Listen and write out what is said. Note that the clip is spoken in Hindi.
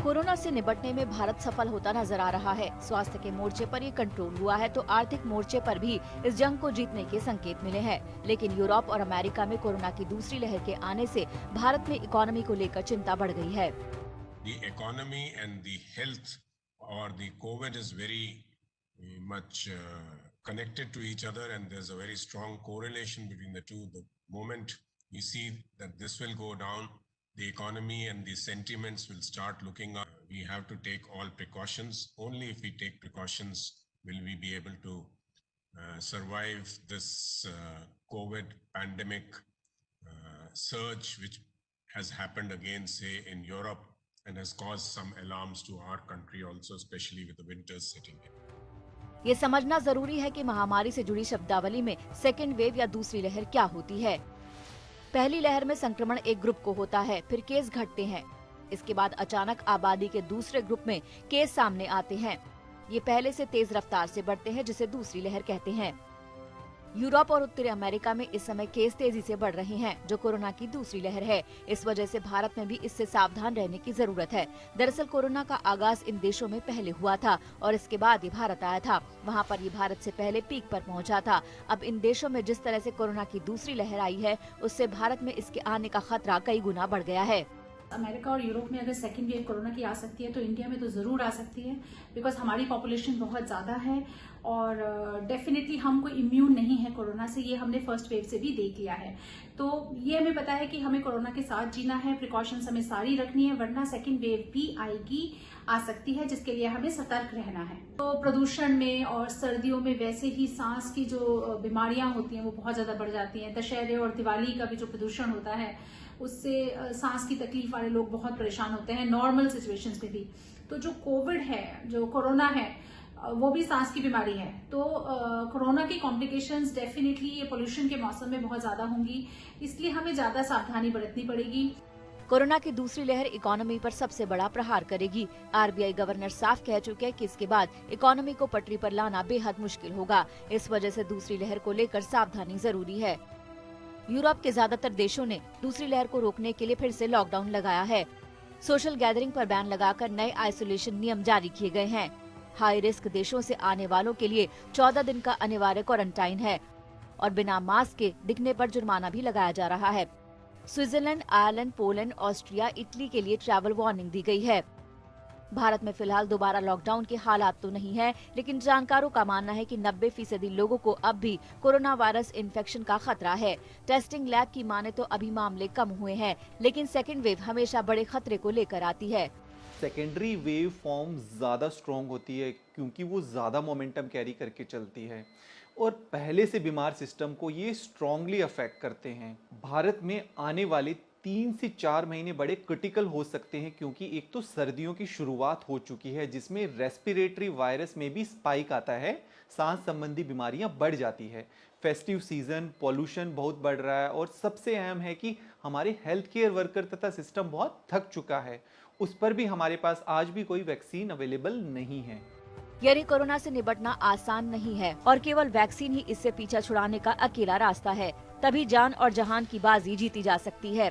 कोरोना से निपटने में भारत सफल होता नजर आ रहा है। स्वास्थ्य के मोर्चे पर ये कंट्रोल हुआ है तो आर्थिक मोर्चे पर भी इस जंग को जीतने के संकेत मिले हैं। लेकिन यूरोप और अमेरिका में कोरोना की दूसरी लहर के आने से भारत में इकोनॉमी को लेकर चिंता बढ़ गई है। The economy and the health or the COVID is very much connected to each other, and there's a very strong correlation between the two. The moment we see that this will go down, the economy and the sentiments will start looking up. We have to take all precautions. Only if we take precautions will we be able to survive this COVID pandemic surge, which has happened again, say, in Europe, and has caused some alarms to our country also, especially with the winters setting in. ये समझना जरूरी है कि महामारी से जुड़ी शब्दावली में सेकेंड वेव या दूसरी लहर क्या होती है। पहली लहर में संक्रमण एक ग्रुप को होता है, फिर केस घटते हैं। इसके बाद अचानक आबादी के दूसरे ग्रुप में केस सामने आते हैं। ये पहले से तेज रफ्तार से बढ़ते हैं, जिसे दूसरी लहर कहते हैं। यूरोप और उत्तरी अमेरिका में इस समय केस तेजी से बढ़ रहे हैं, जो कोरोना की दूसरी लहर है। इस वजह से भारत में भी इससे सावधान रहने की जरूरत है। दरअसल कोरोना का आगाज इन देशों में पहले हुआ था और इसके बाद ये भारत आया था। वहाँ पर ये भारत से पहले पीक पर पहुँचा था। अब इन देशों में जिस तरह से कोरोना की दूसरी लहर आई है, उससे भारत में इसके आने का खतरा कई गुना बढ़ गया है। अमेरिका और यूरोप में अगर सेकेंड वेव कोरोना की आ सकती है तो इंडिया में तो ज़रूर आ सकती है, बिकॉज हमारी पॉपुलेशन बहुत ज़्यादा है और डेफिनेटली हम कोई इम्यून नहीं है कोरोना से। ये हमने फर्स्ट वेव से भी देख लिया है। तो ये हमें पता है कि हमें कोरोना के साथ जीना है, प्रिकॉशंस हमें सारी रखनी है, वरना सेकेंड वेव भी आएगी, आ सकती है, जिसके लिए हमें सतर्क रहना है। तो प्रदूषण में और सर्दियों में वैसे ही सांस की जो बीमारियां होती हैं वो बहुत ज़्यादा बढ़ जाती हैं। दशहरे और दिवाली का भी जो प्रदूषण होता है उससे सांस की तकलीफ वाले लोग बहुत परेशान होते हैं, नॉर्मल सिचुएशंस में भी। तो जो कोविड है, जो कोरोना है, वो भी सांस की बीमारी है। तो कोरोना की कॉम्प्लिकेशंस डेफिनेटली ये पोल्यूशन के मौसम में बहुत ज्यादा होंगी, इसलिए हमें ज्यादा सावधानी बरतनी पड़ेगी। कोरोना की दूसरी लहर इकोनॉमी पर सबसे बड़ा प्रहार करेगी। आरबीआई गवर्नर साफ कह चुके हैं कि इसके बाद इकोनॉमी को पटरी पर लाना बेहद मुश्किल होगा। इस वजह से दूसरी लहर को लेकर सावधानी जरूरी है। यूरोप के ज्यादातर देशों ने दूसरी लहर को रोकने के लिए फिर से लॉकडाउन लगाया है। सोशल गैदरिंग पर बैन लगाकर नए आइसोलेशन नियम जारी किए गए हैं। हाई रिस्क देशों से आने वालों के लिए 14 दिन का अनिवार्य क्वारंटाइन है और बिना मास्क के दिखने पर जुर्माना भी लगाया जा रहा है। Switzerland, Ireland, Poland, Austria, Italy के लिए ट्रैवल वार्निंग दी गई है। भारत में फिलहाल दोबारा लॉकडाउन के हालात तो नहीं है, लेकिन जानकारों का मानना है कि 90% लोगों को अब भी कोरोना वायरस इन्फेक्शन का खतरा है। टेस्टिंग लैब की माने तो अभी मामले कम हुए हैं, लेकिन सेकेंड वेव हमेशा बड़े खतरे को लेकर आती है। सेकेंडरी वेव फॉर्म ज़्यादा स्ट्रॉन्ग होती है क्योंकि वो ज़्यादा मोमेंटम कैरी करके चलती है और पहले से बीमार सिस्टम को ये स्ट्रांगली अफेक्ट करते हैं। भारत में आने वाले 3 से 4 महीने बड़े क्रिटिकल हो सकते हैं क्योंकि एक तो सर्दियों की शुरुआत हो चुकी है, जिसमें रेस्पिरेटरी वायरस में भी स्पाइक आता है, सांस संबंधी बीमारियां बढ़ जाती है। फेस्टिव सीजन, पॉल्यूशन बहुत बढ़ रहा है और सबसे अहम है कि हमारे हेल्थ केयर वर्कर तथा सिस्टम बहुत थक चुका है। उस पर भी हमारे पास आज भी कोई वैक्सीन अवेलेबल नहीं है। यानी कोरोना से निपटना आसान नहीं है और केवल वैक्सीन ही इससे पीछा छुड़ाने का अकेला रास्ता है। तभी जान और जहान की बाजी जीती जा सकती है।